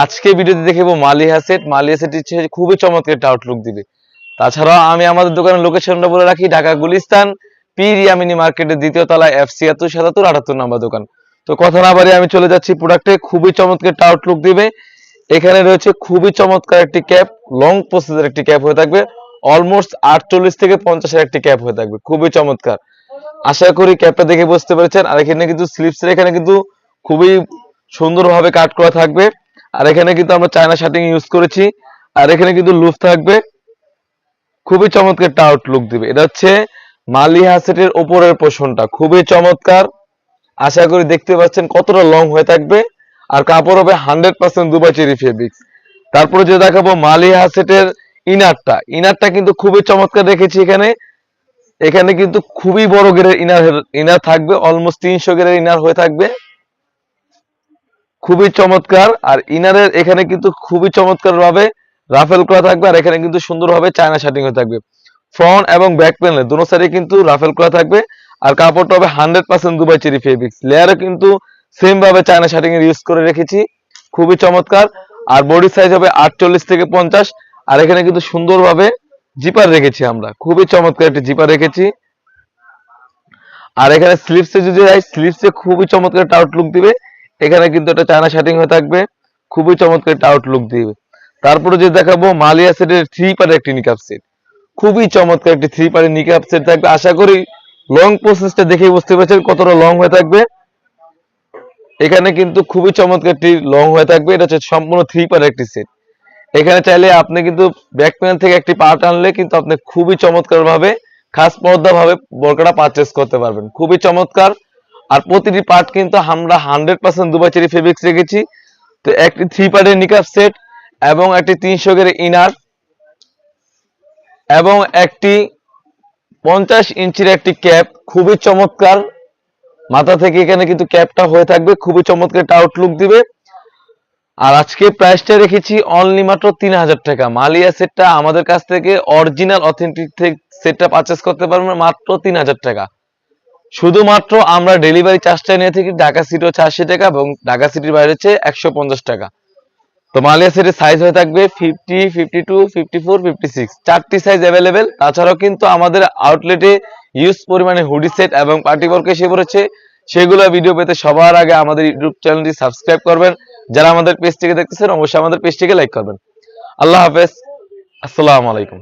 আজকে ভিডিওতে দেখাবো মালিহা সেট। মালিহা সেট খুবই চমৎকার একটা আউটলুক দিবে। তাছাড়াও আমি আমাদের দোকানের লোকেশনটা বলে রাখি, ঢাকা গুলিস্তান পীর ইয়ামিনী মার্কেটের দ্বিতীয় তলায় F76 77 78 নম্বর দোকান। তো কথা না বাড়িয়ে আমি চলে যাচ্ছি প্রোডাক্টে। খুবই চমৎকার একটা আউটলুক দিবে। এখানে রয়েছে খুবই চমৎকার একটি ক্যাপ, লং প্রসেসের একটি ক্যাপ হয়ে থাকবে, অলমোস্ট 48 থেকে 50 এর একটি ক্যাপ হয়ে থাকবে, খুবই চমৎকার। আশা করি ক্যাপটা দেখে বুঝতে পেরেছেন। আর এখানে কিন্তু স্লিপসের এখানে কিন্তু খুবই সুন্দরভাবে কাট করা থাকবে। আর এখানে কিন্তু আমরা চায়না শার্টিং ইউজ করেছি। আর এখানে কিন্তু লুফ থাকবে, খুবই চমৎকার একটা আউটলুক দিবে। এটা হচ্ছে মালিহা সেটের উপরের পোর্শনটা, খুবই চমৎকার। আশা করি দেখতে পাচ্ছেন কতটা লং হয়ে থাকবে। আর কাপড় হবে 100% দুবাই চেরি ফেব্রিক্স। তারপরে যে দেখাবো মালিহা সেটের ইনারটা কিন্তু খুবই চমৎকার রেখেছি। এখানে কিন্তু খুবই বড় গেরের ইনার থাকবে, অলমোস্ট 300 গেরের ইনার হয়ে থাকবে, খুবই চমৎকার। আর ইনারের এখানে কিন্তু খুবই চমৎকার ভাবে রাফেল করা থাকবে। আর এখানে কিন্তু সুন্দরভাবে চায়না শার্টিং হয়ে থাকবে। ফ্রন্ট এবং ব্যাক প্যানেলে দুটো সাইডে কিন্তু রাফেল করা থাকবে। আর কাপড়টা হবে 100% দুবাই চেরি ফেব্রিক্স। লেয়ারও কিন্তু সেম ভাবে চায়না শার্টিং এর ইউজ করে রেখেছি, খুবই চমৎকার। আর বডি সাইজ হবে 48 থেকে 50। আর এখানে কিন্তু সুন্দরভাবে জিপার রেখেছি আমরা, খুবই চমৎকার একটি জিপার রেখেছি। আর এখানে স্লিপসে যদি যাই, স্লিপসে খুবই চমৎকার একটা আউটলুক দিবে। এখানে কিন্তু একটা চায়না শার্টিং হয়ে থাকবে, খুবই চমৎকার একটা আউটলুক দিবে। তারপরে যে দেখাবো মালিয়া সেটের 3 পার্টের একটি নিকাপ সেট, খুবই চমৎকার একটি 3 পার্টের নিকাপ সেট থাকবে। আশা করি লং প্রসেসটা দেখে বুঝতে পারছেন কতটা লং হয়ে থাকবে। এখানে কিন্তু খুবই চমৎকার একটি লং হয়ে থাকবে। এটা হচ্ছে সম্পূর্ণ 3 পার্টের একটি সেট। এখানে চাইলে আপনি কিন্তু ব্যাক প্যানেল থেকে একটি পার্ট আনলে কিন্তু আপনি খুবই চমৎকার ভাবে খাস পর্দা ভাবে বোরকাটা পারচেজ করতে পারবেন, খুবই চমৎকার। আর প্রতিটি পার্ট কিন্তু আমরা 100% দুবাই চেরি ফেব্রিক্স রেখেছি। তো একটি 3 পার্টের নিকাব সেট এবং একটি 300 গের ইনার এবং একটি 50 ইঞ্চির একটি ক্যাপ, খুবই চমৎকার। মাথা থেকে এখানে কিন্তু ক্যাপটা হয়ে থাকবে, খুবই চমৎকার একটা আউটলুক দিবে। আর আজকে প্রাইসটা রেখেছি অনলি মাত্র 3000 টাকা। মালিয়া সেটটা আমাদের কাছ থেকে অরিজিনাল অথেন্টিক সেটটা পারচেজ করতে পারবেন মাত্র 3000 টাকা। শুধুমাত্র আমরা ডেলিভারি চার্জটা নিয়ে থাকি ঢাকা সিটি হচ্ছে 80 টাকা এবং ঢাকা সিটির বাইরে হচ্ছে 150 টাকা। তো মালিয়া সেটের সাইজ হয়ে থাকবে 50, 52, 54, 56, চারটি সাইজ অ্যাভেলেবেল। তাছাড়াও কিন্তু আমাদের আউটলেটে ইউজ পরিমাণে হুডি সেট এবং পার্টি ওয়্যার এসে পড়েছে। সেগুলো ভিডিও পেতে সবার আগে আমাদের ইউটিউব চ্যানেলটি সাবস্ক্রাইব করবেন। যারা আমাদের পেজটিকে দেখতেছেন অবশ্যই আমাদের পেজটিকে লাইক করবেন। আল্লাহ হাফেজ, আসসালামু আলাইকুম।